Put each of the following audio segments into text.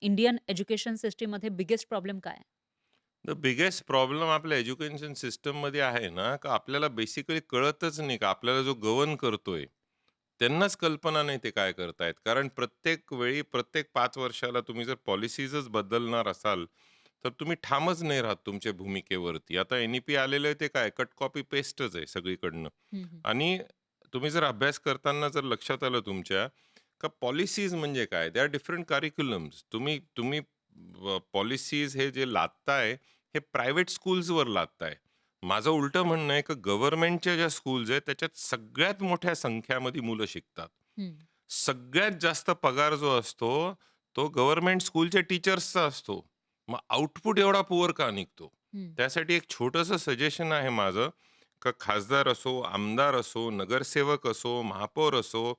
Indian education सिस्टममध्ये biggest problem काय आहे? द बिगेस्ट प्रॉब्लेम आपल्या एज्युकेशन सिस्टममध्ये आहे ना, का आपल्याला बेसिकली कळतच नाही का आपल्याला जो गव्हर्न करतोय, त्यांनाच कल्पना नाही ते काय करतायत. कारण प्रत्येक वेळी, प्रत्येक 5 वर्षाला तुम्ही जर पॉलिसीजच बदलणार असाल, तर तुम्ही ठामच नाही राहत तुमच्या भूमिकेवरती. आता एन-ई-पी आलेलं आहे ते काय कट कॉपी पेस्टच आहे सगळीकडनं. हं, हं. आणि तुम्ही जर अभ्यास करताना जर लक्षात आलं तुमच्या, का पॉलिसीज म्हणजे काय? They are different curriculums. तुम्ही तुम्ही पॉलिसीज हे जे लादताय, हे प्रायव्हेट स्कूल्सवर लादताय. माझं उलटं म्हणणं आहे, की गव्हर्नमेंटच्या ज्या स्कूल्स आहेत, त्याच्यात सगळ्यात मोठ्या संख्यामध्ये मुलं शिकतात. हं. सगळ्यात जास्त पगार जो असतो, तो गव्हर्नमेंट स्कूलच्या टीचर्सचा असतो. मग आउटपुट एवढा पुअर का निघतो? हं. त्यासाठी एक छोटंसं सजेशन आहे माझं, का खासदार असो, आमदार असो, नगरसेवक असो, महापौर असो,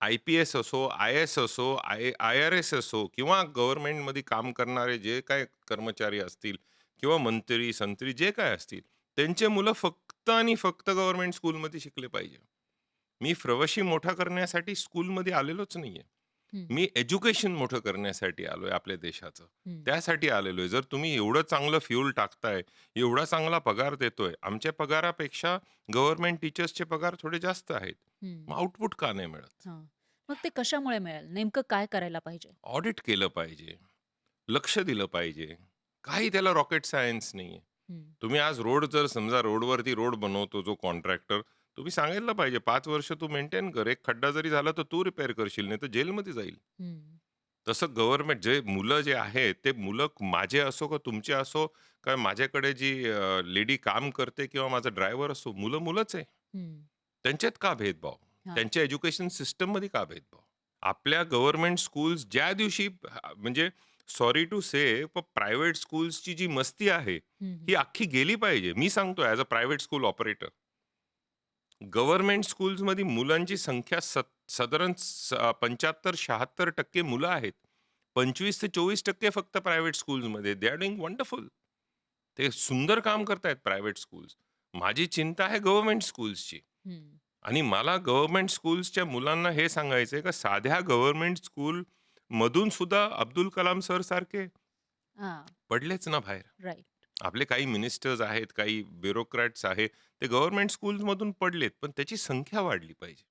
आय-पी-एस असो, आय-एस असो, आय-आर-एस असो किंवा गव्हर्नमेंटमध्ये काम करणारे जे काही कर्मचारी असतील किंवा मंत्री-संत्री जे काय असतील, त्यांचे मुलं फक्त आणि फक्त गव्हर्नमेंट स्कूलमध्ये शिकले पाहिजे. मी प्रवाशी मोठा करण्यासाठी स्कूलमध्ये आलेलोच नाहीये. हं. मी एज्युकेशन मोठं करण्यासाठी आलोय आपल्या देशाचं. हं. त्यासाठी आलेलो आहे. जर तुम्ही एवढं चांगलं फ्युल टाकताय, एवढा चांगला पगार देतोय, आमच्या पगारापेक्षा गव्हर्नमेंट टीचर्सचे पगार थोडे जास्त आहेत. हं. मग आउटपुट का नाही मिळत? हां. मग ते कशामुळे मिळेल? नेमकं काय करायला पाहिजे? ऑडिट केलं पाहिजे, लक्ष दिलं पाहिजे. काही त्याला रॉकेट सायन्स नाहीये. हं. तुम्ही आज रोड जर समजा रोडवरती रोड बनवतो जो कॉन्ट्रॅक्टर, तुम्ही सांगितलं पाहिजे 5 वर्ष तू मेंटेन कर. एक खड्डा जरी झाला तर तू रिपेअर करशील, नाही तर जेलमध्ये जाईल. हं. तसं गव्हर्नमेंट जे मुलं जे आहेत, ते मुलं माझे असो का तुमचे असो, का माझ्याकडे जी लेडी काम करते किंवा माझा ड्रायव्हर असो, मुलं मुलंच आहे. हं. त्यांच्यात का भेदभाव? हां. त्यांच्या एज्युकेशन सिस्टममध्ये का भेदभाव? आपल्या गव्हर्नमेंट स्कूल्स ज्या दिवशी म्हणजे सॉरी टू से पण प्रायव्हेट स्कूल्सची जी मस्ती आहे, हं, हं. ही अख्खी गेली पाहिजे. मी सांगतो as a private school operator. Government स्कूल्समध्ये मुलांची संख्या साधारण 75-76% मुलं आहेत. 25% ते 24% फक्त प्रायव्हेट स्कूल्समध्ये. They are doing wonderful. ते सुंदर काम करतायत प्रायव्हेट स्कूल्स. माझी चिंता आहे गव्हर्नमेंट स्कूल्सची. हं. आणि मला गव्हर्नमेंट स्कूल्सच्या मुलांना हे सांगायचंय का साध्या गव्हर्नमेंट स्कूल मधून सुद्धा अब्दुल कलाम सर सारखे हां. पडलेच ना बाहेर. राइट. आपले काही मिनिस्टर्स आहेत, काही ब्युरोक्रॅट्स आहेत, ते गव्हर्नमेंट स्कूल्समधून पडलेत, पण त्याची संख्या वाढली पाहिजे.